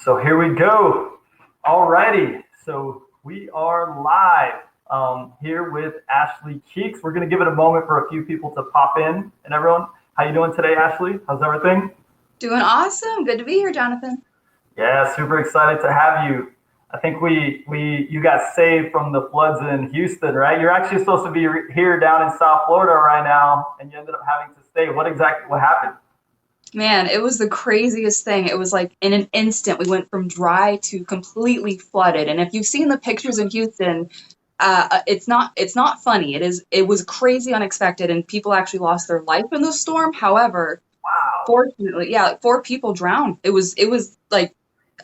So here we go. Alrighty. So we are live here with Ashley Cheeks. We're going to give it a moment for a few people to pop in. And everyone, how you doing today, Ashley? How's everything? Doing awesome. Good to be here, Jonathan. Yeah, super excited to have you. I think you got saved from the floods in Houston, right? You're actually supposed to be here down in South Florida right now, and you ended up having to stay. What happened? Man, it was the craziest thing. It was like in an instant, we went from dry to completely flooded. And if you've seen the pictures in Houston, it's not funny. It was crazy unexpected, and people actually lost their life in the storm. However, Wow. fortunately, yeah, 4 people drowned. It was like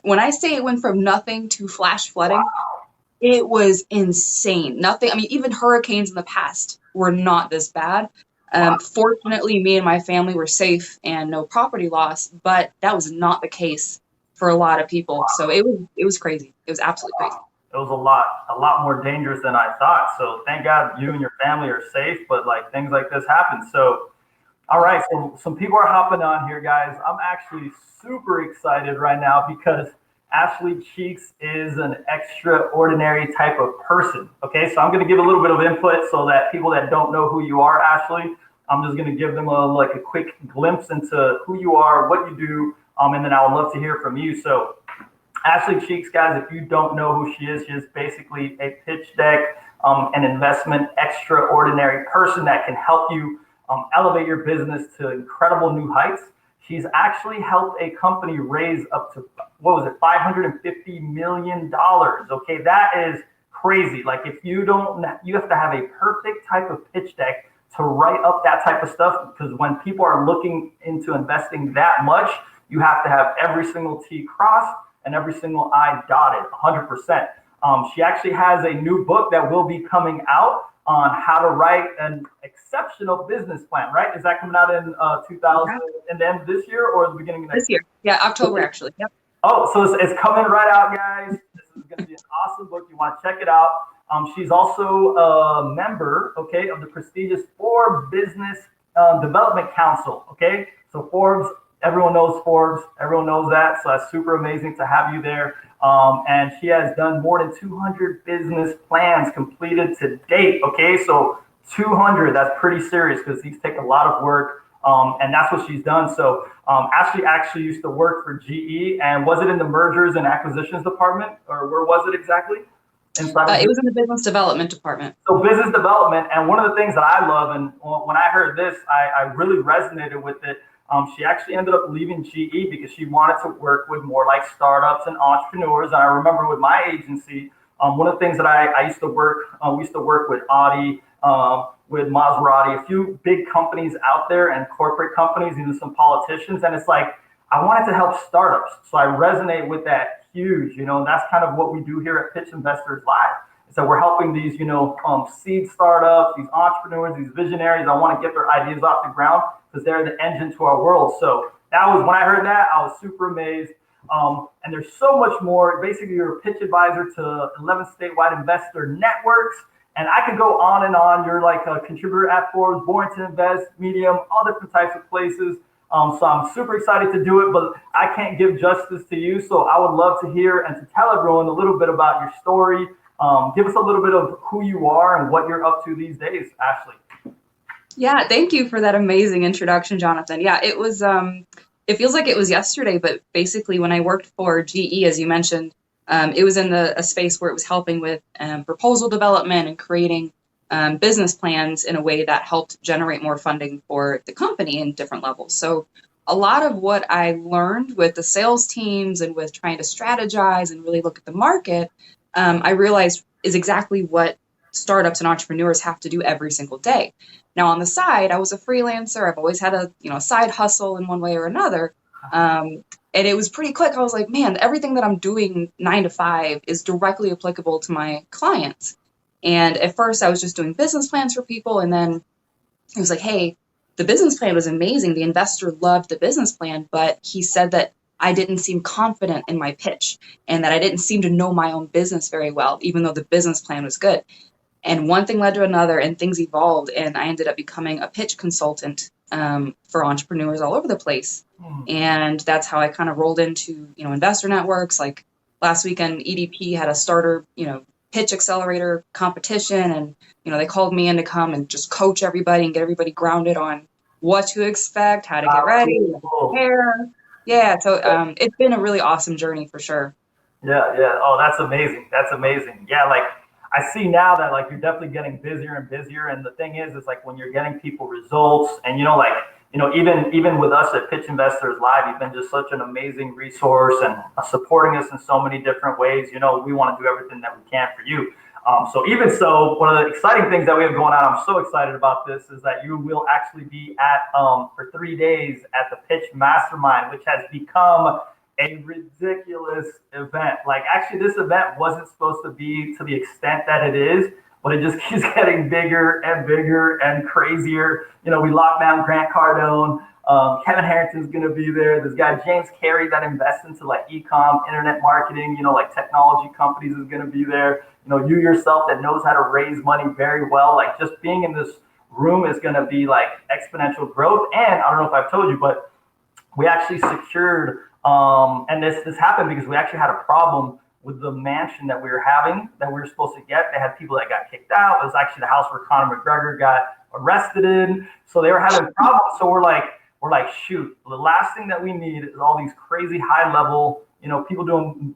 when I say it went from nothing to flash flooding, Wow. it was insane. Nothing, I mean, even hurricanes in the past were not this bad. Wow. Fortunately, me and my family were safe and no property loss, but that was not the case for a lot of people. So it was crazy. It was absolutely crazy. It was a lot more dangerous than I thought. So thank God you and your family are safe, but like things like this happen. So, all right. So some people are hopping on here, guys. I'm actually super excited right now because Ashley Cheeks is an extraordinary type of person. Okay. So I'm going to give a little bit of input so that people that don't know who you are, Ashley, I'm just going to give them a quick glimpse into who you are, what you do. And then I would love to hear from you. So Ashley Cheeks, guys, if you don't know who she is basically a pitch deck, an investment extraordinary person that can help you elevate your business to incredible new heights. She's actually helped a company raise up to, $550 million. Okay, that is crazy. Like if you have to have a perfect type of pitch deck to write up that type of stuff, because when people are looking into investing that much, you have to have every single T crossed and every single I dotted 100%. She actually has a new book that will be coming out on how to write an exceptional business plan, right? Is that coming out in 2000 and then this year or the beginning of This year? Yeah, October actually. Yep. Oh, so it's coming right out, guys. This is going to be an awesome book. You want to check it out. She's also a member, okay, of the prestigious Forbes Business Development Council, okay? So Forbes, everyone knows Forbes. Everyone knows that. So that's super amazing to have you there. And she has done more than 200 business plans completed to date, okay? So 200, that's pretty serious because these take a lot of work. And that's what she's done. So Ashley actually used to work for GE, and was it in the mergers and acquisitions department, or where was it exactly? It was in the business development department. So business development, and one of the things that I love, and when I heard this, I really resonated with it. She actually ended up leaving GE because she wanted to work with more like startups and entrepreneurs. And I remember with my agency, one of the things that I used to work, we used to work with Audi, with Maserati, a few big companies out there and corporate companies, even some politicians. And it's like, I wanted to help startups. So I resonate with that huge, and that's kind of what we do here at Pitch Investors Live. So we're helping these, seed startups, these entrepreneurs, these visionaries. I want to get their ideas off the ground because they're the engine to our world. So that was, when I heard that, I was super amazed. And there's so much more. Basically, you're a pitch advisor to 11 statewide investor networks. And I could go on and on. You're like a contributor at Forbes, Born to Invest, Medium, all different types of places. So I'm super excited to do it, but I can't give justice to you. So I would love to hear and to tell everyone a little bit about your story. Give us a little bit of who you are and what you're up to these days, Ashley. Yeah, thank you for that amazing introduction, Jonathan. Yeah, it was, it feels like it was yesterday, but basically when I worked for GE, as you mentioned, it was in a space where it was helping with proposal development and creating business plans in a way that helped generate more funding for the company in different levels. So a lot of what I learned with the sales teams and with trying to strategize and really look at the market, I realized is exactly what startups and entrepreneurs have to do every single day. Now, on the side, I was a freelancer. I've always had a side hustle in one way or another. And it was pretty quick. I was like, man, everything that I'm doing 9 to 5 is directly applicable to my clients. And at first I was just doing business plans for people. And then it was like, hey, the business plan was amazing. The investor loved the business plan, but he said that I didn't seem confident in my pitch and that I didn't seem to know my own business very well, even though the business plan was good. And one thing led to another, and things evolved, and I ended up becoming a pitch consultant for entrepreneurs all over the place. And that's how I kind of rolled into, investor networks. Like last weekend, EDP had a starter, pitch accelerator competition, and they called me in to come and just coach everybody and get everybody grounded on what to expect, how to get ready, how to prepare. Yeah, so it's been a really awesome journey for sure. Yeah, yeah. Oh, that's amazing. That's amazing. Yeah, like I see now that like you're definitely getting busier and busier. And the thing is like when you're getting people results, and even with us at Pitch Investors Live, you've been just such an amazing resource and supporting us in so many different ways. We want to do everything that we can for you. So even so, one of the exciting things that we have going on, I'm so excited about this, is that you will actually be at for 3 days at the Pitch Mastermind, which has become a ridiculous event. Like actually this event wasn't supposed to be to the extent that it is, but it just keeps getting bigger and bigger and crazier. We locked down Grant Cardone. Kevin Harrington's going to be there. This guy, James Carey, that invests into like e-com, internet marketing, like technology companies, is going to be there. You yourself that knows how to raise money very well. Like just being in this room is going to be like exponential growth. And I don't know if I've told you, but we actually secured, and this happened because we actually had a problem with the mansion that we were having, that we were supposed to get. They had people that got kicked out. It was actually the house where Conor McGregor got arrested in. So they were having problems. So we're like, shoot, the last thing that we need is all these crazy high level, people doing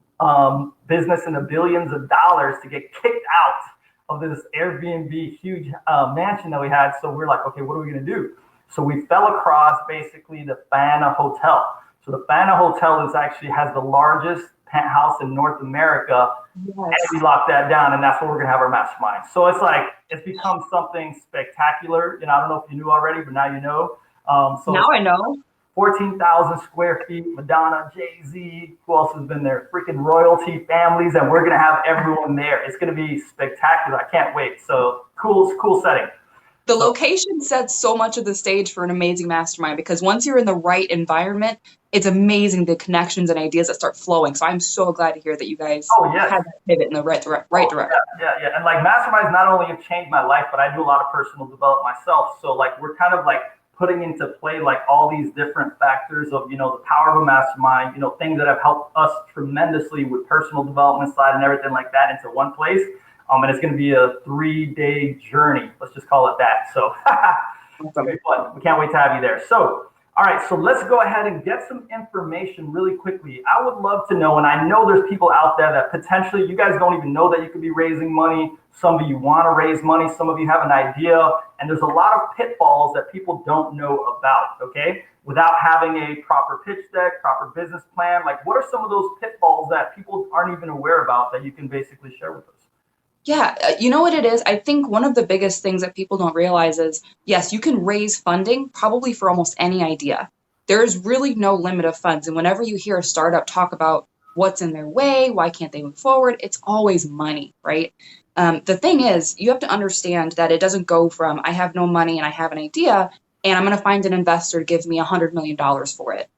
business in the billions of dollars to get kicked out of this Airbnb huge mansion that we had. So we're like, okay, what are we going to do? So we fell across basically the Fana Hotel. So the Fana Hotel has the largest penthouse in North America. Yes. And we locked that down, and that's where we're going to have our mastermind. So it's become something spectacular. I don't know if you knew already, but now you know. So now I know. 14,000 square feet, Madonna, Jay-Z, who else has been there? Freaking royalty families, and we're going to have everyone there. It's going to be spectacular. I can't wait. So cool setting. The location sets so much of the stage for an amazing mastermind, because once you're in the right environment, it's amazing the connections and ideas that start flowing. So I'm so glad to hear that you guys had that pivot in the right direction. Yeah. And like masterminds not only have changed my life, but I do a lot of personal development myself. So like we're kind of like putting into play like all these different factors of, the power of a mastermind, things that have helped us tremendously with personal development side and everything like that into one place. And it's going to be a 3-day journey. Let's just call it that. So it's going to be fun. We can't wait to have you there. So, all right. So let's go ahead and get some information really quickly. I would love to know, and I know there's people out there that potentially you guys don't even know that you could be raising money. Some of you want to raise money. Some of you have an idea. And there's a lot of pitfalls that people don't know about, okay? Without having a proper pitch deck, proper business plan. Like what are some of those pitfalls that people aren't even aware about that you can basically share with us? Yeah, you know what it is? I think one of the biggest things that people don't realize is, yes, you can raise funding probably for almost any idea. There is really no limit of funds. And whenever you hear a startup talk about what's in their way, why can't they move forward, it's always money, right? The thing is, you have to understand that it doesn't go from I have no money and I have an idea and I'm going to find an investor to give me $100 million for it.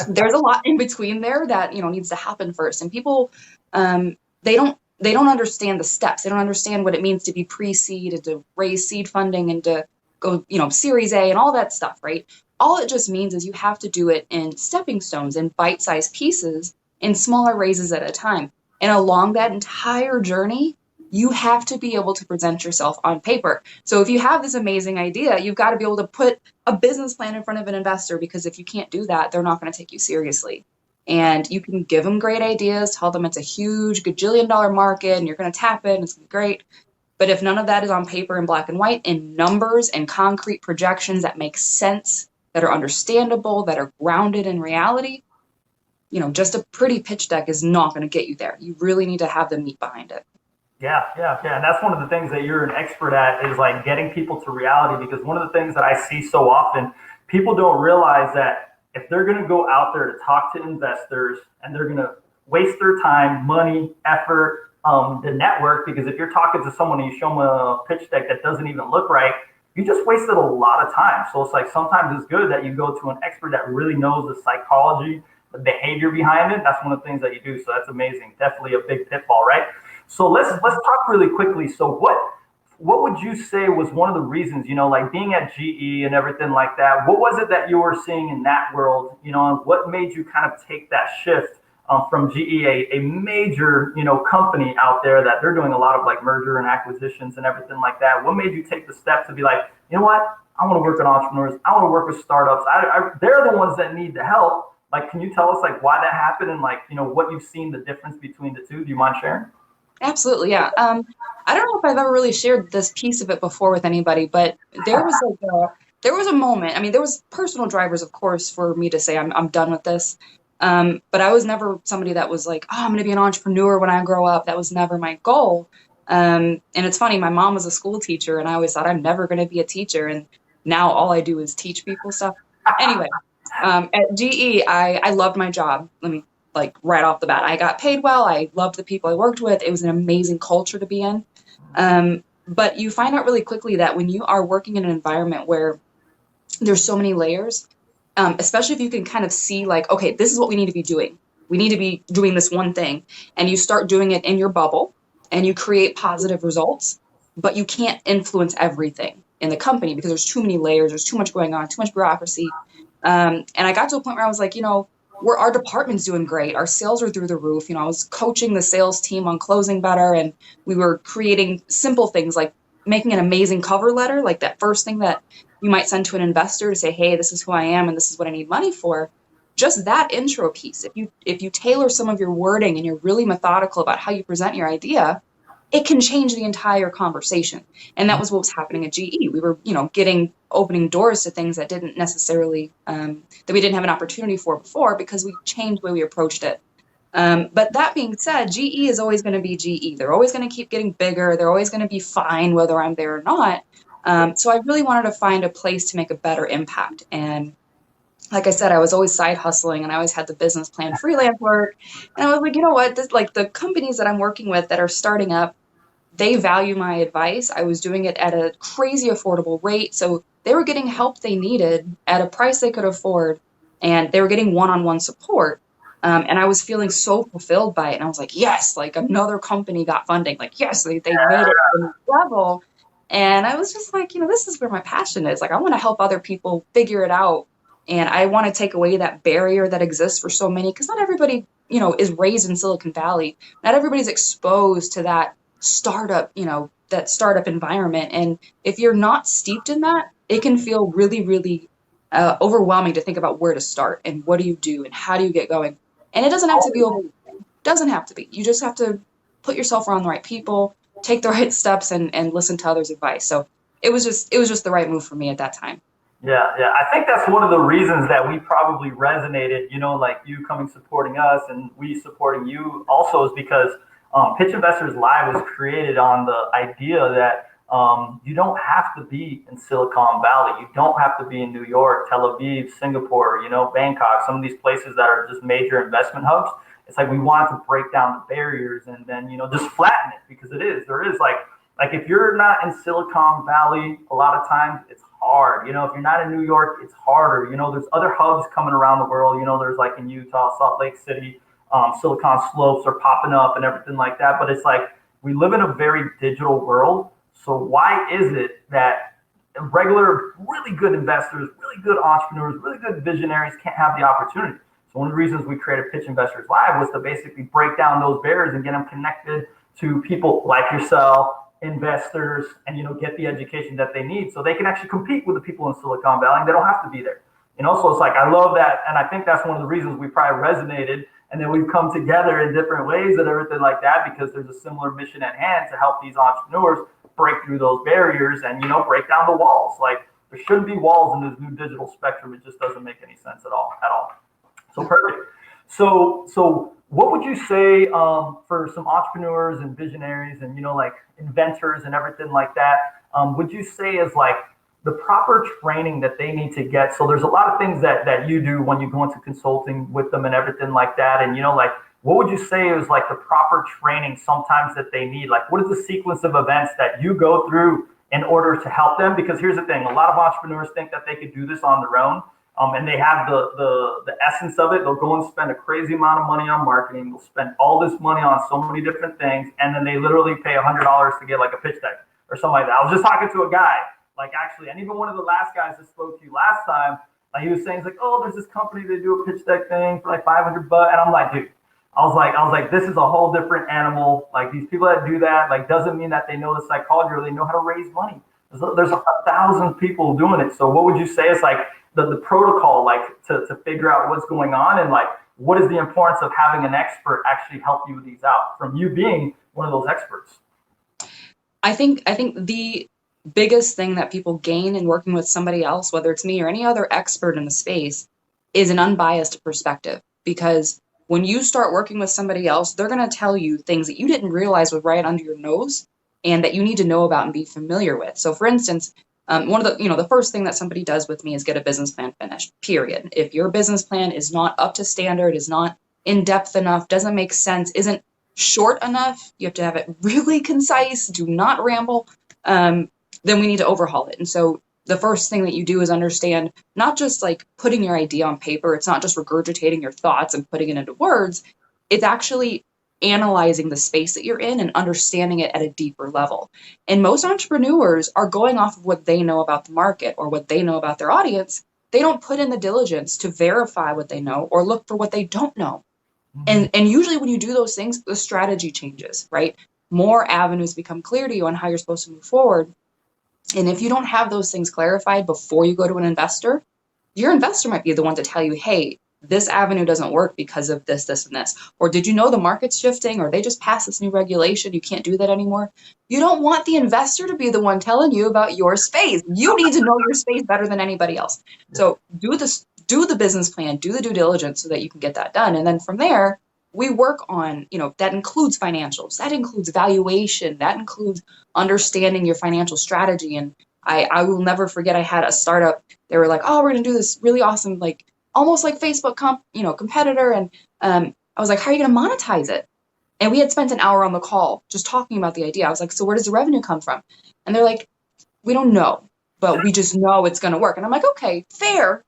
There's a lot in between there that needs to happen first. And people, they don't understand the steps. They don't understand what it means to be pre-seed and to raise seed funding and to go, Series A and all that stuff, right? All it just means is you have to do it in stepping stones and bite-sized pieces in smaller raises at a time. And along that entire journey, you have to be able to present yourself on paper. So if you have this amazing idea, you've got to be able to put a business plan in front of an investor, because if you can't do that, they're not going to take you seriously. And you can give them great ideas, tell them it's a huge gajillion-dollar market and you're going to tap it and it's great. But if none of that is on paper in black and white, in numbers and concrete projections that make sense, that are understandable, that are grounded in reality, just a pretty pitch deck is not going to get you there. You really need to have the meat behind it. Yeah. And that's one of the things that you're an expert at, is like getting people to reality, because one of the things that I see so often, people don't realize that if they're going to go out there to talk to investors and they're going to waste their time, money, effort, the network, because if you're talking to someone and you show them a pitch deck that doesn't even look right, you just wasted a lot of time. So it's like sometimes it's good that you go to an expert that really knows the psychology, the behavior behind it. That's one of the things that you do. So that's amazing. Definitely a big pitfall, right? So let's talk really quickly. So what would you say was one of the reasons, like being at GE and everything like that? What was it that you were seeing in that world, and what made you kind of take that shift from GE, a major, company out there that they're doing a lot of like merger and acquisitions and everything like that? What made you take the step to be like, you know what? I want to work with entrepreneurs. I want to work with startups. They're the ones that need the help. Like, can you tell us like why that happened and like, what you've seen the difference between the two? Do you mind sharing? Absolutely, yeah. I don't know if I've ever really shared this piece of it before with anybody, but there was a moment. I mean, there was personal drivers, of course, for me to say I'm done with this. But I was never somebody that was like, oh, I'm going to be an entrepreneur when I grow up. That was never my goal. And it's funny, my mom was a school teacher, and I always thought I'm never going to be a teacher. And now all I do is teach people stuff. Anyway, at GE, I loved my job. Let me like right off the bat, I got paid well. I loved the people I worked with. It was an amazing culture to be in. But you find out really quickly that when you are working in an environment where there's so many layers, especially if you can kind of see like, okay, this is what we need to be doing. We need to be doing this one thing. And you start doing it in your bubble and you create positive results, but you can't influence everything in the company because there's too many layers. There's too much going on, too much bureaucracy. And I got to a point where I was like, our department's doing great. Our sales are through the roof. I was coaching the sales team on closing better, and we were creating simple things like making an amazing cover letter, like that first thing that you might send to an investor to say, hey, this is who I am and this is what I need money for. Just that intro piece. If you tailor some of your wording and you're really methodical about how you present your idea, it can change the entire conversation. And that was what was happening at GE. We were, opening doors to things that didn't necessarily, that we didn't have an opportunity for before because we changed the way we approached it. But that being said, GE is always going to be GE. They're always going to keep getting bigger. They're always going to be fine whether I'm there or not. So I really wanted to find a place to make a better impact. And like I said, I was always side hustling and I always had the business plan freelance work. And I was like, you know what, the companies that I'm working with that are starting up, they value my advice. I was doing it at a crazy affordable rate. So they were getting help they needed at a price they could afford. And they were getting one-on-one support. And I was feeling so fulfilled by it. And I was like, yes, like another company got funding. Like, yes, they made it to the level. And I was just like, this is where my passion is. Like, I want to help other people figure it out. And I want to take away that barrier that exists for so many, because not everybody, is raised in Silicon Valley. Not everybody's exposed to that startup, that startup environment. And if you're not steeped in that, it can feel really, really overwhelming to think about where to start and what do you do and how do you get going. And it doesn't have to be overwhelming. Doesn't have to be. You just have to put yourself around the right people, take the right steps, and listen to others' advice. So it was just the right move for me at that time. Yeah. I think that's one of the reasons that we probably resonated, like you coming supporting us and we supporting you also is because Pitch Investors Live was created on the idea that you don't have to be in Silicon Valley. You don't have to be in New York, Tel Aviv, Singapore, Bangkok, some of these places that are just major investment hubs. It's like we wanted to break down the barriers and then, just flatten it because there is like if you're not in Silicon Valley, a lot of times it's hard. If you're not in New York, it's harder. There's other hubs coming around the world. There's like in Utah, Salt Lake City, Silicon Slopes are popping up and everything like that. But it's like we live in a very digital world. So why is it that regular, really good investors, really good entrepreneurs, really good visionaries can't have the opportunity? So one of the reasons we created Pitch Investors Live was to basically break down those barriers and get them connected to people like yourself, investors, and get the education that they need so they can actually compete with the people in Silicon Valley and they don't have to be there. So it's like I love that, and I think that's one of the reasons we probably resonated, and then we've come together in different ways and everything like that because there's a similar mission at hand to help these entrepreneurs break through those barriers and break down the walls. Like there shouldn't be walls in this new digital spectrum. It just doesn't make any sense at all. So perfect. So what would you say for some entrepreneurs and visionaries and like inventors and everything like that? Would you say is like the proper training that they need to get? So there's a lot of things that you do when you go into consulting with them and everything like that. And what would you say is like the proper training sometimes that they need? Like what is the sequence of events that you go through in order to help them? Because here's the thing, a lot of entrepreneurs think that they could do this on their own. And they have the essence of it. They'll go and spend a crazy amount of money on marketing. They'll spend all this money on so many different things. And then they literally pay $100 to get like a pitch deck or something like that. I was just talking to a guy, like actually, and even one of the last guys that spoke to you last time, like he was saying, he's like, oh, there's this company that do a pitch deck thing for like $500, and I'm like, dude, I was like, this is a whole different animal. Like these people that do that, like doesn't mean that they know the psychology or they know how to raise money. There's 1,000 people doing it. So what would you say is like the protocol, like to figure out what's going on, and like what is the importance of having an expert actually help you with these out from you being one of those experts? I think the biggest thing that people gain in working with somebody else, whether it's me or any other expert in the space, is an unbiased perspective. Because when you start working with somebody else, they're going to tell you things that you didn't realize were right under your nose and that you need to know about and be familiar with. So for instance, one of the first thing that somebody does with me is get a business plan finished, period. If your business plan is not up to standard, is not in depth enough, doesn't make sense, isn't short enough, you have to have it really concise, do not ramble, then we need to overhaul it. And so the first thing that you do is understand not just like putting your idea on paper. It's not just regurgitating your thoughts and putting it into words. It's actually analyzing the space that you're in and understanding it at a deeper level. And most entrepreneurs are going off of what they know about the market or what they know about their audience. They don't put in the diligence to verify what they know or look for what they don't know. And usually when you do those things, the strategy changes, right? More avenues become clear to you on how you're supposed to move forward. And if you don't have those things clarified before you go to an investor, your investor might be the one to tell you, hey, this avenue doesn't work because of this, this, and this. Or did you know the market's shifting? Or they just passed this new regulation. You can't do that anymore. You don't want the investor to be the one telling you about your space. You need to know your space better than anybody else. So do the business plan, do the due diligence so that you can get that done. And then from there, we work on, that includes financials, that includes valuation, that includes understanding your financial strategy. And I will never forget, I had a startup. They were like, oh, we're going to do this really awesome, like almost like Facebook competitor. And I was like, how are you going to monetize it? And we had spent an hour on the call just talking about the idea. I was like, so where does the revenue come from? And they're like, we don't know, but we just know it's going to work. And I'm like, okay, fair.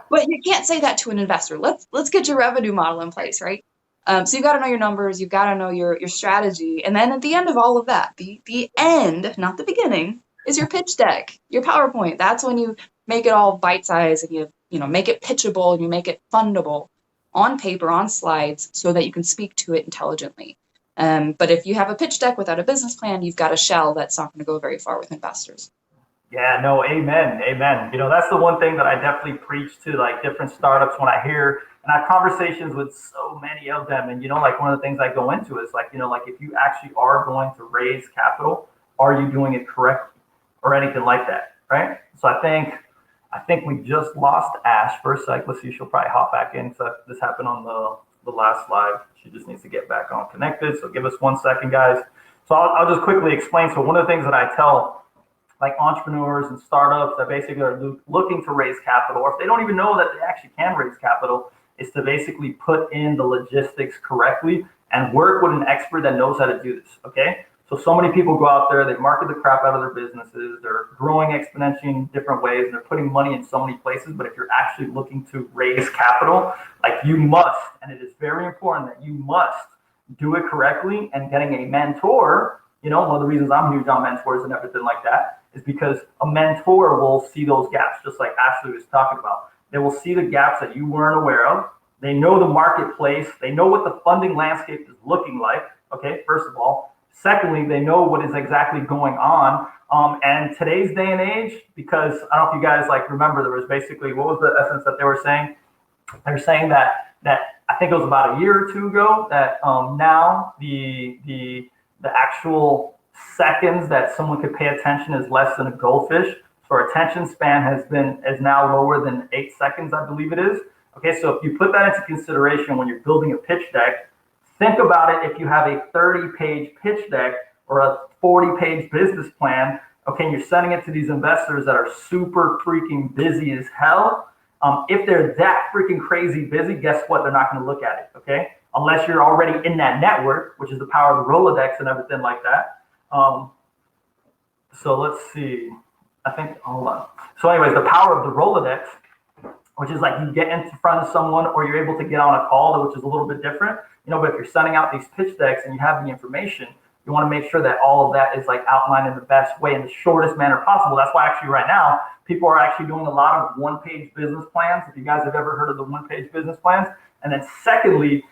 But you can't say that to an investor. Let's get your revenue model in place, right? So you've got to know your numbers, you've got to know your strategy, and then at the end of all of that, the end, not the beginning, is your pitch deck, your PowerPoint. That's when you make it all bite-sized and you make it pitchable and you make it fundable on paper, on slides, so that you can speak to it intelligently. But if you have a pitch deck without a business plan, you've got a shell that's not going to go very far with investors. Yeah, no, amen. That's the one thing that I definitely preach to like different startups when I hear, and I have conversations with so many of them. And, like one of the things I go into is like, like if you actually are going to raise capital, are you doing it correctly or anything like that, right? So I think we just lost Ash for a sec. Let's see, she'll probably hop back in. So this happened on the last live. She just needs to get back on connected. So give us 1 second, guys. So I'll just quickly explain. So one of the things that I tell like entrepreneurs and startups that basically are looking to raise capital, or if they don't even know that they actually can raise capital, is to basically put in the logistics correctly and work with an expert that knows how to do this, okay? So many people go out there, they market the crap out of their businesses, they're growing exponentially in different ways, and they're putting money in so many places, but if you're actually looking to raise capital, like you must, and it is very important that you must do it correctly, and getting a mentor, one of the reasons I'm huge on mentors and everything like that is because a mentor will see those gaps, just like Ashley was talking about. They will see the gaps that you weren't aware of. They know the marketplace. They know what the funding landscape is looking like, okay, first of all. Secondly, they know what is exactly going on. And today's day and age, because I don't know if you guys remember, there was basically, what was the essence that they were saying? They were saying that I think it was about a year or two ago that now the actual seconds that someone could pay attention is less than a goldfish. So our attention span is now lower than 8 seconds, I believe it is. Okay, so if you put that into consideration when you're building a pitch deck, think about it if you have a 30-page pitch deck or a 40-page business plan, okay, and you're sending it to these investors that are super freaking busy as hell. If they're that freaking crazy busy, guess what? They're not going to look at it, okay? Unless you're already in that network, which is the power of the Rolodex and everything like that. So let's see. Hold on. So anyways, the power of the Rolodex, which is like you get in front of someone or you're able to get on a call, which is a little bit different. But if you're sending out these pitch decks and you have the information, You want to make sure that all of that is like outlined in the best way, in the shortest manner possible. That's why actually right now, people are actually doing a lot of one-page business plans. If you guys have ever heard of the one-page business plans. And then secondly,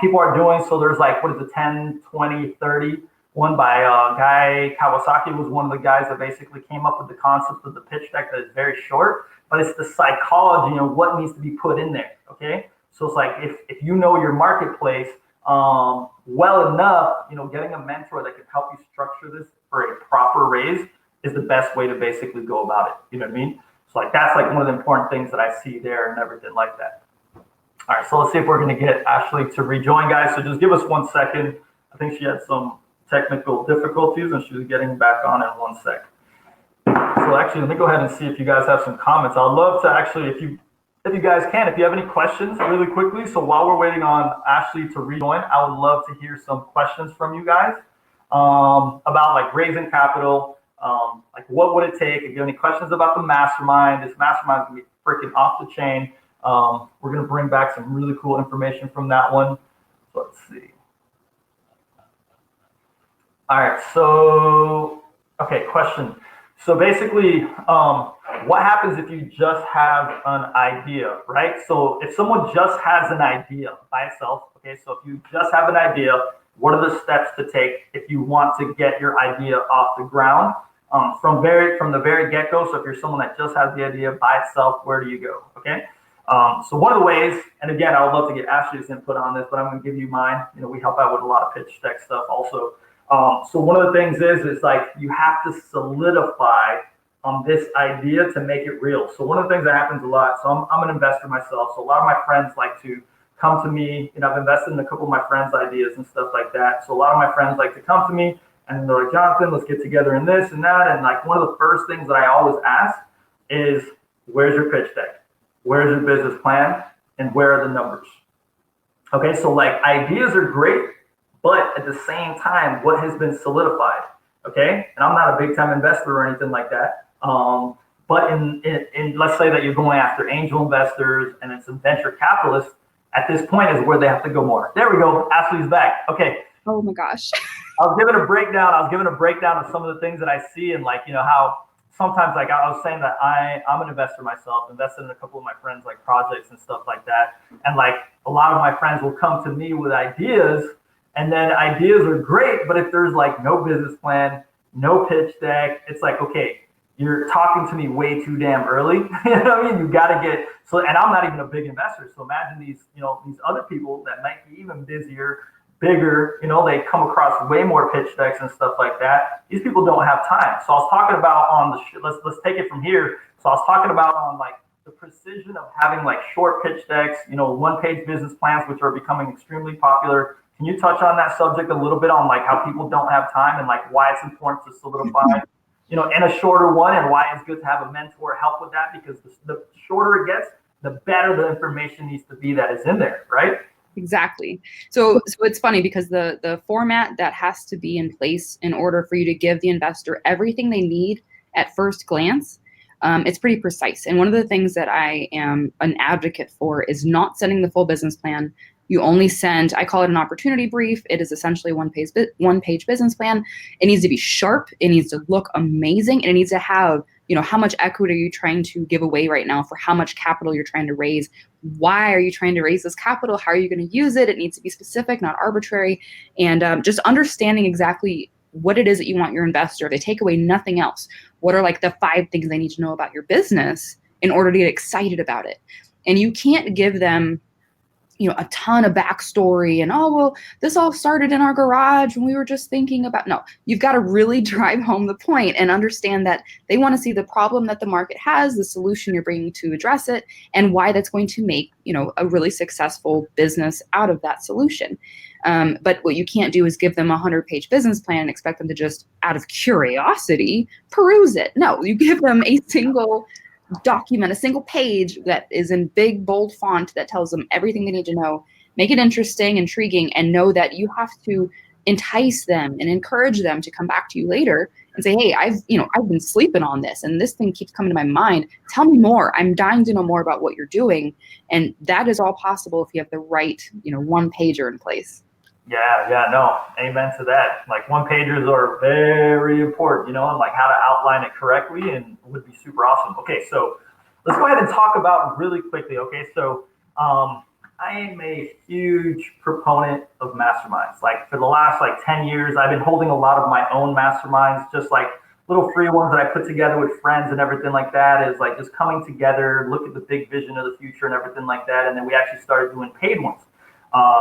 people are doing, so there's like, what is it, 10, 20, 30. One by Guy Kawasaki was one of the guys that basically came up with the concept of the pitch deck that is very short, but it's the psychology of what needs to be put in there, okay? So it's like, if you know your marketplace well enough, getting a mentor that can help you structure this for a proper raise is the best way to basically go about it. You know what I mean? So like, that's like one of the important things that I see there and everything like that. All right, so let's see if we're gonna get Ashley to rejoin, guys. So just give us 1 second. I think she had some technical difficulties and she's getting back on in 1 sec. So actually, let me go ahead and see if you guys have some comments. I'd love to actually, if you guys can, if you have any questions really quickly. So while we're waiting on Ashley to rejoin, I would love to hear some questions from you guys about like raising capital. Like what would it take? If you have any questions about the mastermind, this mastermind is gonna be freaking off the chain. We're gonna bring back some really cool information from that one. So let's see. All right, so, okay, question. So basically, what happens if you just have an idea, right? So if someone just has an idea by itself, okay, so if you just have an idea, what are the steps to take if you want to get your idea off the ground from the very get-go? So if you're someone that just has the idea by itself, where do you go, okay? So one of the ways, and again, I would love to get Ashley's input on this, but I'm gonna give you mine. We help out with a lot of pitch deck stuff also. So one of the things is like you have to solidify this idea to make it real. So one of the things that happens a lot, so I'm an investor myself. So a lot of my friends like to come to me, I've invested in a couple of my friends' ideas and stuff like that. So a lot of my friends like to come to me and they're like, Jonathan, let's get together in this and that. And like one of the first things that I always ask is, where's your pitch deck? Where's your business plan? And where are the numbers? Okay, so like ideas are great, but at the same time, what has been solidified, okay? And I'm not a big time investor or anything like that. But in let's say that you're going after angel investors and then some venture capitalists, at this point is where they have to go more. There we go, Ashley's back. Okay. Oh my gosh. I was giving a breakdown of some of the things that I see and like, how sometimes like I was saying that I'm an investor myself, invested in a couple of my friends like projects and stuff like that. And like a lot of my friends will come to me with ideas. And then ideas are great, but if there's like no business plan, no pitch deck, it's like, okay, you're talking to me way too damn early. You know what I mean? You got to get, so, and I'm not even a big investor. So imagine these, these other people that might be even busier, bigger, they come across way more pitch decks and stuff like that. These people don't have time. So I was talking about let's take it from here. So I was talking about on like the precision of having like short pitch decks, 1-page business plans, which are becoming extremely popular. Can you touch on that subject a little bit on like how people don't have time and like why it's important to solidify, in a shorter one, and why it's good to have a mentor help with that? Because the shorter it gets, the better the information needs to be that is in there, right? Exactly. So it's funny because the format that has to be in place in order for you to give the investor everything they need at first glance, it's pretty precise. And one of the things that I am an advocate for is not sending the full business plan. You only send, I call it an opportunity brief. It is essentially one-page business plan. It needs to be sharp. It needs to look amazing. And it needs to have, how much equity are you trying to give away right now for how much capital you're trying to raise? Why are you trying to raise this capital? How are you going to use it? It needs to be specific, not arbitrary. And just understanding exactly what it is that you want your investor. If they take away nothing else, what are like the 5 things they need to know about your business in order to get excited about it? And you can't give them a ton of backstory and, oh, well, this all started in our garage and we were just thinking about, no, you've got to really drive home the point and understand that they want to see the problem that the market has, the solution you're bringing to address it, and why that's going to make, a really successful business out of that solution. But what you can't do is give them a 100-page business plan and expect them to just, out of curiosity, peruse it. No, you give them a single document, a single page that is in big, bold font that tells them everything they need to know, make it interesting, intriguing, and know that you have to entice them and encourage them to come back to you later and say, hey, I've been sleeping on this and this thing keeps coming to my mind. Tell me more. I'm dying to know more about what you're doing. And that is all possible if you have the right, one pager in place. Yeah, no, amen to that. Like one pagers are very important, and like how to outline it correctly and would be super awesome. Okay, so let's go ahead and talk about really quickly. Okay, so I am a huge proponent of masterminds. Like for the last like 10 years, I've been holding a lot of my own masterminds, just like little free ones that I put together with friends and everything like that is like just coming together, look at the big vision of the future and everything like that. And then we actually started doing paid ones.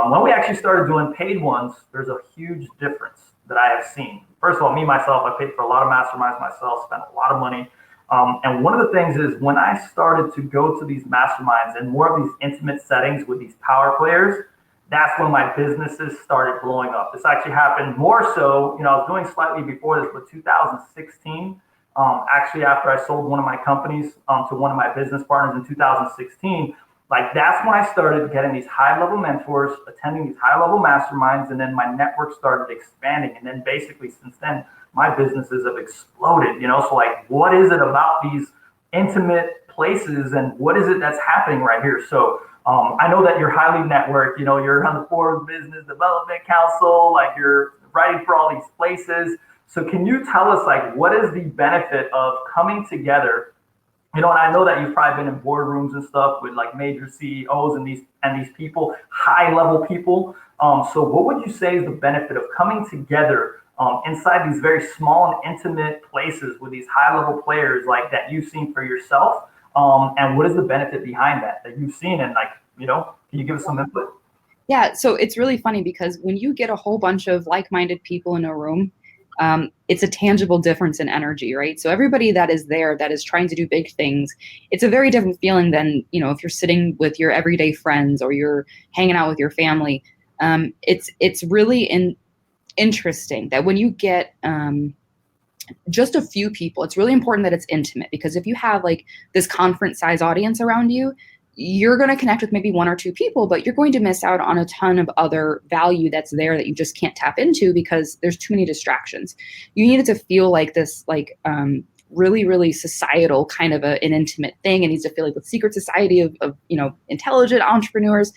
When we actually started doing paid ones, there's a huge difference that I have seen. First of all, me, myself, I paid for a lot of masterminds myself, spent a lot of money. And one of the things is when I started to go to these masterminds and more of these intimate settings with these power players, that's when my businesses started blowing up. This actually happened more so, I was doing slightly before this, but 2016, actually after I sold one of my companies to one of my business partners in 2016, like that's when I started getting these high level mentors, attending these high level masterminds, and then my network started expanding. And then basically since then, my businesses have exploded, So like, what is it about these intimate places and what is it that's happening right here? So I know that you're highly networked, you're on the Forbes Business Development Council, like you're writing for all these places. So can you tell us like, what is the benefit of coming together? And I know that you've probably been in boardrooms and stuff with like major CEOs and these people, high level people. So what would you say is the benefit of coming together inside these very small and intimate places with these high level players like that you've seen for yourself? And what is the benefit behind that you've seen? And like, can you give us some input? Yeah, so it's really funny because when you get a whole bunch of like-minded people in a room, it's a tangible difference in energy, right? So everybody that is there that is trying to do big things, it's a very different feeling than, if you're sitting with your everyday friends or you're hanging out with your family. It's really interesting that when you get just a few people, it's really important that it's intimate, because if you have like this conference size audience around you, you're going to connect with maybe one or two people, but you're going to miss out on a ton of other value that's there that you just can't tap into because there's too many distractions. You need it to feel like this, like really, really societal kind of an intimate thing. It needs to feel like the secret society of intelligent entrepreneurs.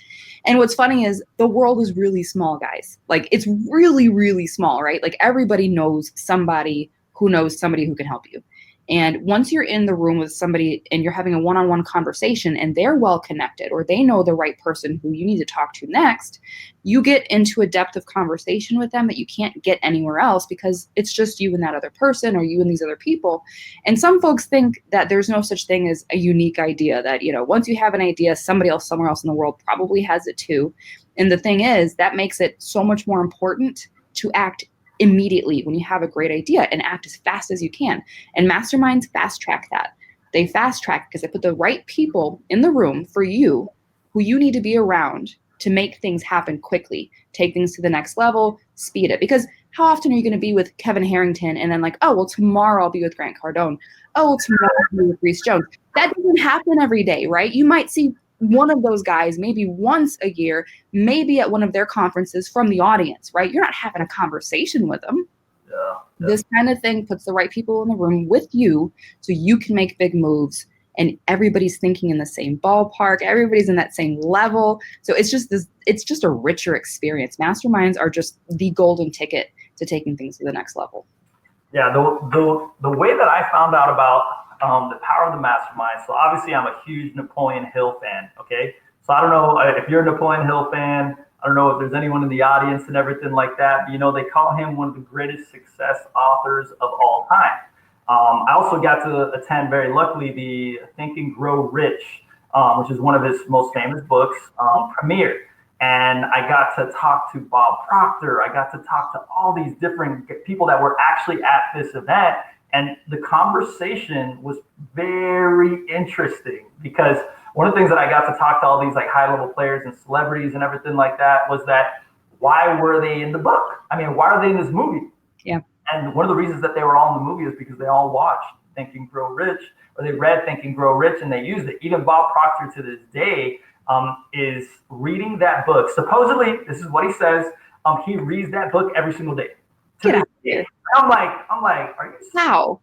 And what's funny is the world is really small, guys. Like it's really, really small, right? Like everybody knows somebody who can help you. And once you're in the room with somebody and you're having a one-on-one conversation and they're well connected or they know the right person who you need to talk to next, you get into a depth of conversation with them that you can't get anywhere else because it's just you and that other person or you and these other people. And some folks think that there's no such thing as a unique idea, that, once you have an idea, somebody else somewhere else in the world probably has it too. And the thing is, that makes it so much more important to act immediately when you have a great idea and act as fast as you can. And masterminds fast track that. They fast track because they put the right people in the room for you who you need to be around to make things happen quickly, take things to the next level, speed it. Because how often are you going to be with Kevin Harrington and then like, oh, well, tomorrow I'll be with Grant Cardone. Oh, well, tomorrow I'll be with Reese Jones. That doesn't happen every day, right? You might see one of those guys maybe once a year, maybe at one of their conferences from the audience, right? You're not having a conversation with them. Yeah. This kind of thing puts the right people in the room with you so you can make big moves and everybody's thinking in the same ballpark. Everybody's in that same level. So it's just a richer experience. Masterminds are just the golden ticket to taking things to the next level. Yeah, the way that I found out about the power of the mastermind. So obviously I'm a huge Napoleon Hill fan. Okay. So I don't know if you're a Napoleon Hill fan. I don't know if there's anyone in the audience and everything like that. But, they call him one of the greatest success authors of all time. I also got to attend, very luckily, the Think and Grow Rich, which is one of his most famous books, premiere. And I got to talk to Bob Proctor. I got to talk to all these different people that were actually at this event. And the conversation was very interesting because one of the things that I got to talk to all these like high level players and celebrities and everything like that was that why were they in the book? I mean, why are they in this movie? Yeah. And one of the reasons that they were all in the movie is because they all watched Think and Grow Rich, or they read Think and Grow Rich and they used it. Even Bob Proctor to this day is reading that book. Supposedly, this is what he says. He reads that book every single day. To this day. I'm like, are you serious? How?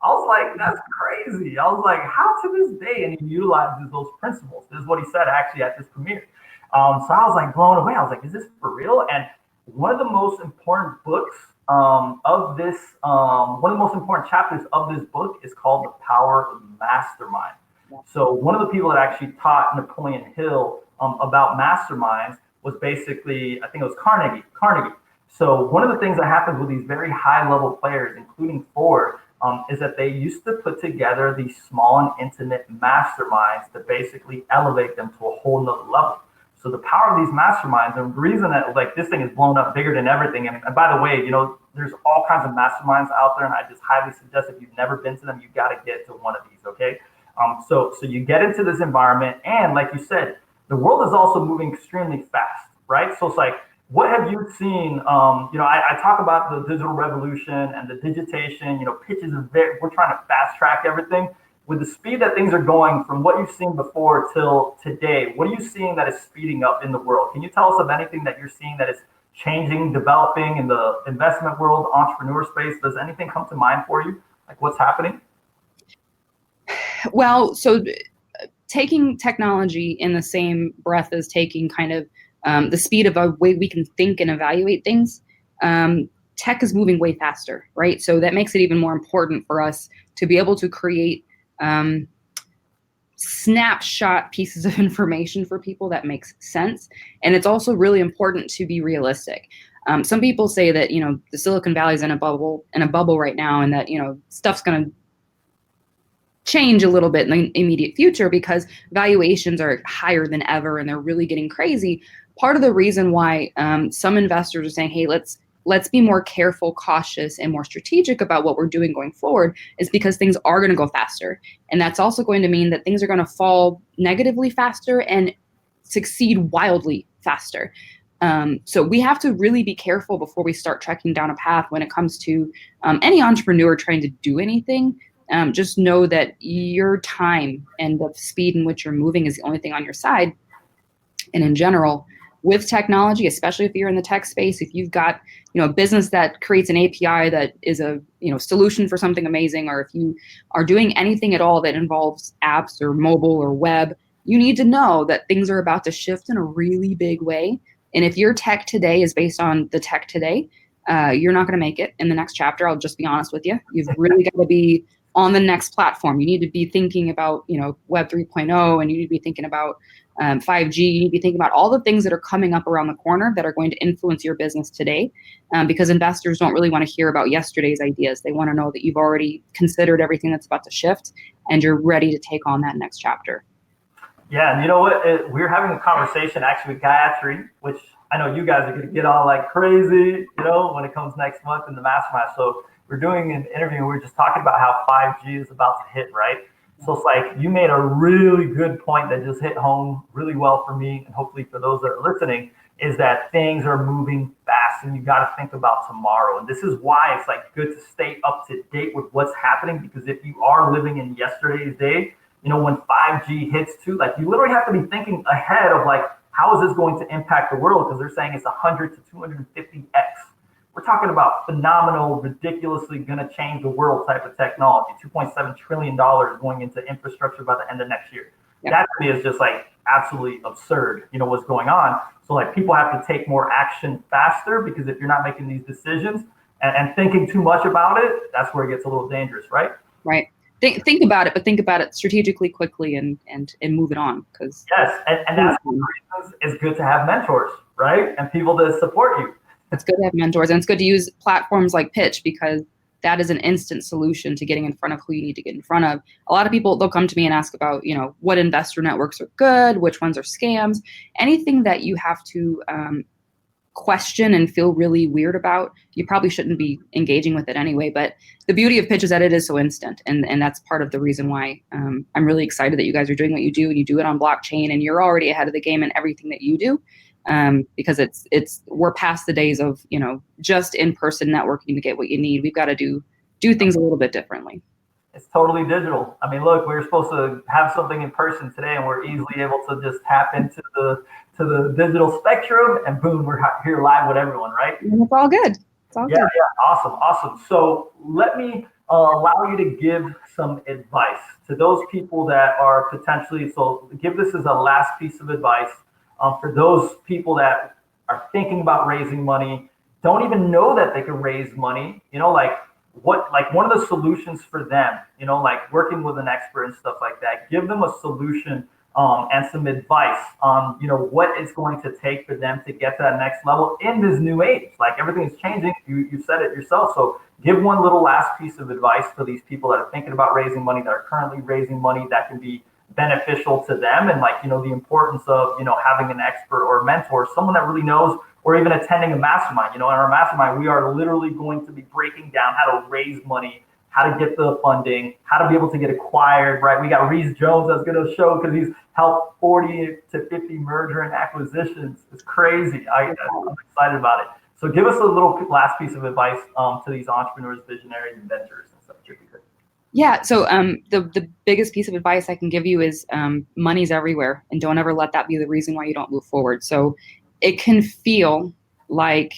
I was like, that's crazy. I was like, how to this day? And he utilizes those principles. This is what he said actually at this premiere. So I was like blown away. I was like, is this for real? And one of the most important books of this, one of the most important chapters of this book is called The Power Mastermind. So one of the people that actually taught Napoleon Hill about masterminds was basically, I think it was Carnegie. So one of the things that happens with these very high level players, including Ford, is that they used to put together these small and intimate masterminds to basically elevate them to a whole nother level. So the power of these masterminds, and the reason that like this thing is blown up bigger than everything. And by the way, you know, there's all kinds of masterminds out there, and I just highly suggest if you've never been to them, you got to get to one of these. Okay. So you get into this environment, and like you said, the world is also moving extremely fast, right? So it's like, what have you seen? You know, I talk about the digital revolution and the digitation. You know, pitches are we're trying to fast track everything. With the speed that things are going from what you've seen before till today, what are you seeing that is speeding up in the world? Can you tell us of anything that you're seeing that is changing, developing in the investment world, entrepreneur space? Does anything come to mind for you? Like what's happening? Well, so taking technology in the same breath as taking kind of the speed of a way we can think and evaluate things, tech is moving way faster, right? So that makes it even more important for us to be able to create snapshot pieces of information for people that makes sense. And it's also really important to be realistic. Some people say that, you know, the Silicon Valley is in a bubble right now, and that, you know, stuff's going to change a little bit in the immediate future because valuations are higher than ever and they're really getting crazy. Part of the reason why some investors are saying, hey, let's be more careful, cautious, and more strategic about what we're doing going forward is because things are going to go faster. And that's also going to mean that things are going to fall negatively faster and succeed wildly faster. So we have to really be careful before we start trekking down a path when it comes to any entrepreneur trying to do anything. Just know that your time and the speed in which you're moving is the only thing on your side. And in general, with technology, especially if you're in the tech space, if you've got, you know, a business that creates an API that is a, you know, solution for something amazing, or if you are doing anything at all that involves apps or mobile or web, you need to know that things are about to shift in a really big way. And if your tech today is based on the tech today, you're not going to make it in the next chapter. I'll just be honest with you. You've really got to be on the next platform. You need to be thinking about, you know, Web 3.0, and you need to be thinking about 5G. You need to be thinking about all the things that are coming up around the corner that are going to influence your business today, because investors don't really want to hear about yesterday's ideas. They want to know that you've already considered everything that's about to shift and you're ready to take on that next chapter. Yeah, and you know what? We're having a conversation actually with Gayatri, which I know you guys are going to get on like crazy, you know, when it comes next month in the mastermind. So we're doing an interview and we're just talking about how 5G is about to hit, right? So it's like you made a really good point that just hit home really well for me, and hopefully for those that are listening, is that things are moving fast and you got to think about tomorrow. And this is why it's like good to stay up to date with what's happening, because if you are living in yesterday's day, you know, when 5G hits too, like you literally have to be thinking ahead of like, how is this going to impact the world? Because they're saying it's 100 to 250x. We're talking about phenomenal, ridiculously going to change the world type of technology. $2.7 trillion going into infrastructure by the end of next year. Yeah. That to me is just like absolutely absurd, you know, what's going on. So like people have to take more action faster, because if you're not making these decisions and thinking too much about it, that's where it gets a little dangerous, right? Right. Think about it, but think about it strategically, quickly, and move it on. Because yes, and that's one of the reasons it's good to have mentors, right? And people to support you. It's good to have mentors, and it's good to use platforms like Pitch, because that is an instant solution to getting in front of who you need to get in front of. A lot of people, they'll come to me and ask about, you know, what investor networks are good, which ones are scams, anything that you have to question and feel really weird about, you probably shouldn't be engaging with it anyway. But the beauty of Pitch is that it is so instant, and that's part of the reason why I'm really excited that you guys are doing what you do, and you do it on blockchain, and you're already ahead of the game in everything that you do. Because we're past the days of, you know, just in-person networking to get what you need. We've got to do things a little bit differently. It's totally digital. I mean, look, we were supposed to have something in person today, and we're easily able to just tap into the digital spectrum, and boom, we're here live with everyone, right? And it's all good. It's all good. Yeah, awesome. So let me allow you to give some advice to those people that are potentially, so give this as a last piece of advice. For those people that are thinking about raising money, don't even know that they can raise money, like one of the solutions for them, like working with an expert and stuff like that, give them a solution and some advice on, what it's going to take for them to get to that next level in this new age. Like everything is changing. You said it yourself. So give one little last piece of advice to these people that are thinking about raising money, that are currently raising money, that can be beneficial to them. And like, the importance of, having an expert or a mentor, someone that really knows, or even attending a mastermind. In our mastermind, we are literally going to be breaking down how to raise money, how to get the funding, how to be able to get acquired, right? We got Reese Jones that's going to show, because he's helped 40 to 50 merger and acquisitions. It's crazy. I'm excited about it. So give us a little last piece of advice to these entrepreneurs, visionaries, inventors, and stuff. Yeah. So the biggest piece of advice I can give you is money's everywhere, and don't ever let that be the reason why you don't move forward. So it can feel like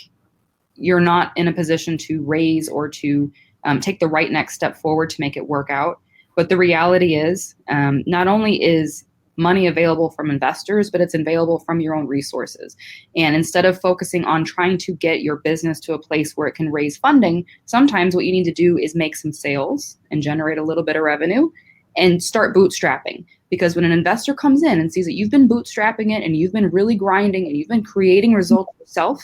you're not in a position to raise or to take the right next step forward to make it work out. But the reality is, not only is money available from investors, but it's available from your own resources. And instead of focusing on trying to get your business to a place where it can raise funding, sometimes what you need to do is make some sales and generate a little bit of revenue and start bootstrapping. Because when an investor comes in and sees that you've been bootstrapping it and you've been really grinding and you've been creating results yourself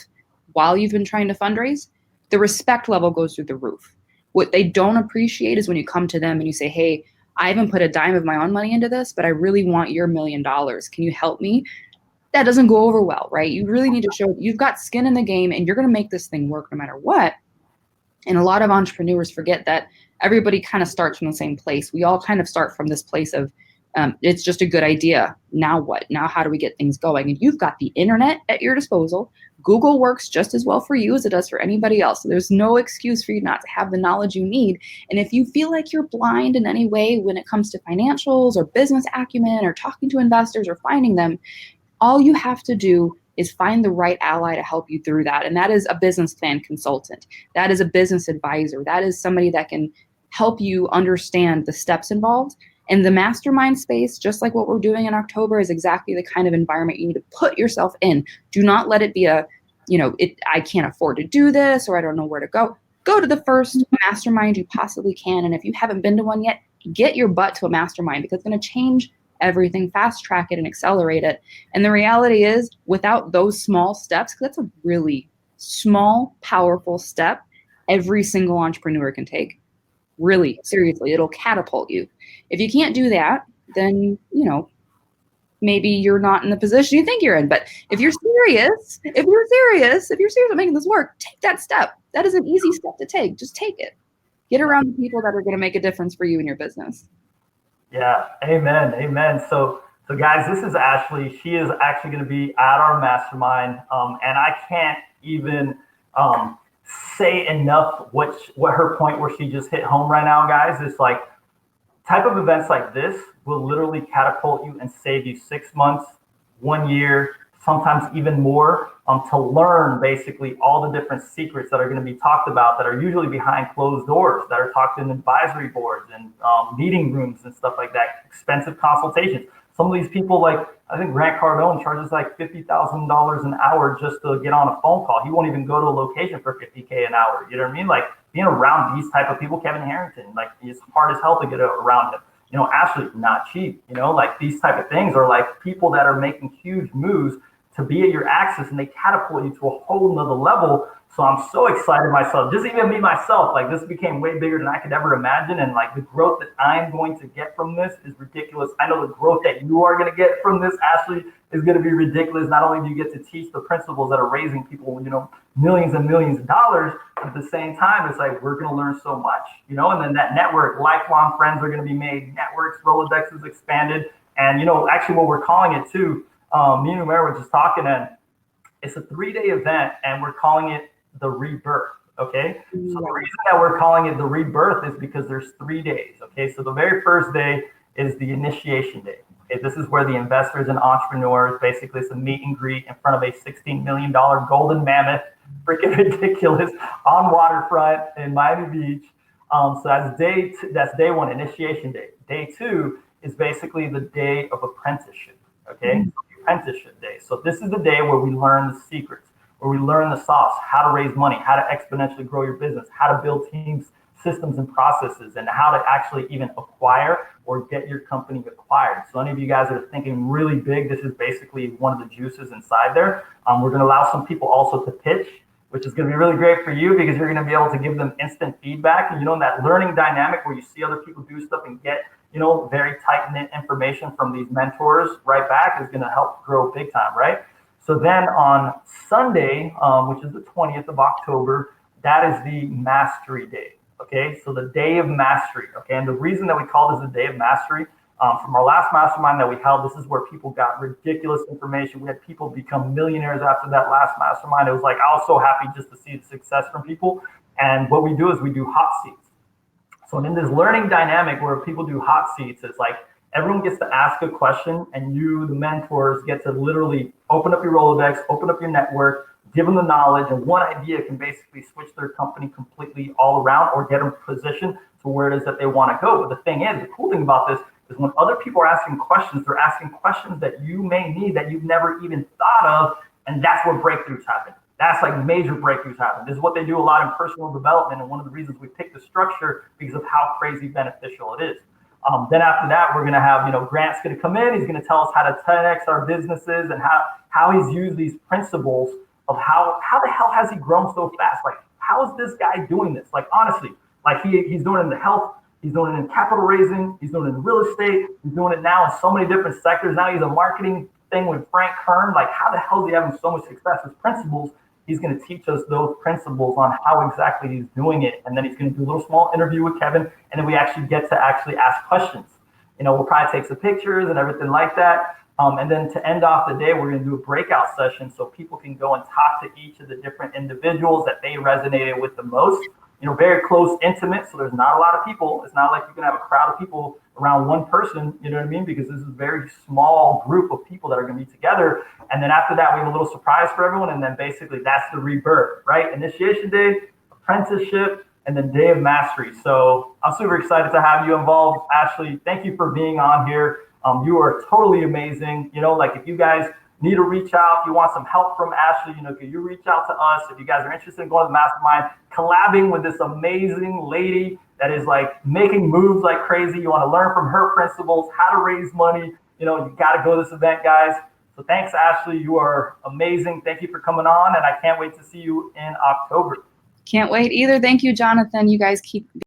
while you've been trying to fundraise, the respect level goes through the roof. What they don't appreciate is when you come to them and you say, hey, I haven't put a dime of my own money into this, but I really want your $1 million. Can you help me? That doesn't go over well, right? You really need to show you've got skin in the game and you're going to make this thing work no matter what. And a lot of entrepreneurs forget that everybody kind of starts from the same place. We all kind of start from this place of it's just a good idea. Now what? Now how do we get things going? And you've got the internet at your disposal. Google works just as well for you as it does for anybody else. So there's no excuse for you not to have the knowledge you need. And if you feel like you're blind in any way when it comes to financials or business acumen or talking to investors or finding them, all you have to do is find the right ally to help you through that. And that is a business plan consultant. That is a business advisor. That is somebody that can help you understand the steps involved. And the mastermind space, just like what we're doing in October, is exactly the kind of environment you need to put yourself in. Do not let it be I can't afford to do this, or I don't know where to go. Go to the first mastermind you possibly can. And if you haven't been to one yet, get your butt to a mastermind, because it's going to change everything, fast track it and accelerate it. And the reality is, without those small steps, because that's a really small, powerful step every single entrepreneur can take. Really, seriously, it'll catapult you. If you can't do that, then, maybe you're not in the position you think you're in. But if you're serious about making this work, take that step. That is an easy step to take. Just take it. Get around the people that are going to make a difference for you in your business. Yeah. Amen. So guys, this is Ashley. She is actually going to be at our mastermind. And I can't even say enough what her point where she just hit home right now, guys. It's like type of events like this will literally catapult you and save you 6 months, 1 year, sometimes even more, to learn basically all the different secrets that are going to be talked about that are usually behind closed doors, that are talked in advisory boards and meeting rooms and stuff like that, expensive consultations. Some of these people, like I think Grant Cardone charges like $50,000 an hour just to get on a phone call. He won't even go to a location for $50K an hour. You know what I mean? Like being around these type of people, Kevin Harrington, like it's hard as hell to get around him. Ashley, not cheap. Like these type of things are like people that are making huge moves to be at your axis, and they catapult you to a whole nother level. So I'm so excited myself, just even me myself, like this became way bigger than I could ever imagine. And like the growth that I'm going to get from this is ridiculous. I know the growth that you are going to get from this, Ashley, is going to be ridiculous. Not only do you get to teach the principles that are raising people, millions and millions of dollars, but at the same time, it's like, we're going to learn so much, and then that network, lifelong friends are going to be made, networks, Rolodex is expanded. And, actually what we're calling it too, me and Umair were just talking, and it's a 3-day event, and we're calling it the rebirth. Okay. So the reason that we're calling it the rebirth is because there's 3 days. Okay. So the very first day is the initiation day. Okay. This is where the investors and entrepreneurs, basically it's a meet and greet in front of a $16 million golden mammoth, freaking ridiculous, on waterfront in Miami Beach. So that's day one, initiation day. Day two is basically the day of apprenticeship. Okay. Apprenticeship day. So this is the day where we learn the secrets. where we learn the sauce, how to raise money, how to exponentially grow your business, how to build teams, systems, and processes, and how to actually even acquire or get your company acquired. So any of you guys that are thinking really big, this is basically one of the juices inside there. We're going to allow some people also to pitch, which is going to be really great for you because you're going to be able to give them instant feedback. And, that learning dynamic where you see other people do stuff and get, very tight-knit information from these mentors right back is going to help grow big time, right? So then on Sunday, which is the 20th of October, that is the Mastery Day. Okay, so the Day of Mastery. Okay, and the reason that we call this the Day of Mastery, from our last mastermind that we held, this is where people got ridiculous information. We had people become millionaires after that last mastermind. It was like, I was so happy just to see the success from people. And what we do is we do hot seats. So in this learning dynamic where people do hot seats, it's like everyone gets to ask a question and you, the mentors, get to literally open up your Rolodex, open up your network, give them the knowledge, and one idea can basically switch their company completely all around or get them positioned to where it is that they want to go. But the thing is, the cool thing about this is when other people are asking questions, they're asking questions that you may need that you've never even thought of, and that's where breakthroughs happen. That's like major breakthroughs happen. This is what they do a lot in personal development, and one of the reasons we picked the structure because of how crazy beneficial it is. Then after that, we're going to have, Grant's going to come in. He's going to tell us how to 10x our businesses and how he's used these principles of how the hell has he grown so fast? Like, how is this guy doing this? Like, honestly, like he's doing it in the health, he's doing it in capital raising, he's doing it in real estate, he's doing it now in so many different sectors. Now he's a marketing thing with Frank Kern. Like, how the hell is he having so much success? His principles, he's going to teach us those principles on how exactly he's doing it. And then he's going to do a little small interview with Kevin, and then we actually get to actually ask questions. We'll probably take some pictures and everything like that. And then to end off the day, we're going to do a breakout session so people can go and talk to each of the different individuals that they resonated with the most. Very close, intimate. So there's not a lot of people. It's not like you can have a crowd of people around one person, you know what I mean? Because this is a very small group of people that are going to be together. And then after that, we have a little surprise for everyone. And then basically that's the rebirth, right? Initiation day, apprenticeship, and then Day of Mastery. So I'm super excited to have you involved. Ashley, thank you for being on here. You are totally amazing. Like if you guys need to reach out, if you want some help from Ashley, can you reach out to us? If you guys are interested in going to the mastermind, collabing with this amazing lady that is like making moves like crazy. You want to learn from her principles, how to raise money. You got to go to this event, guys. So thanks, Ashley. You are amazing. Thank you for coming on, and I can't wait to see you in October. Can't wait either. Thank you, Jonathan. You guys keep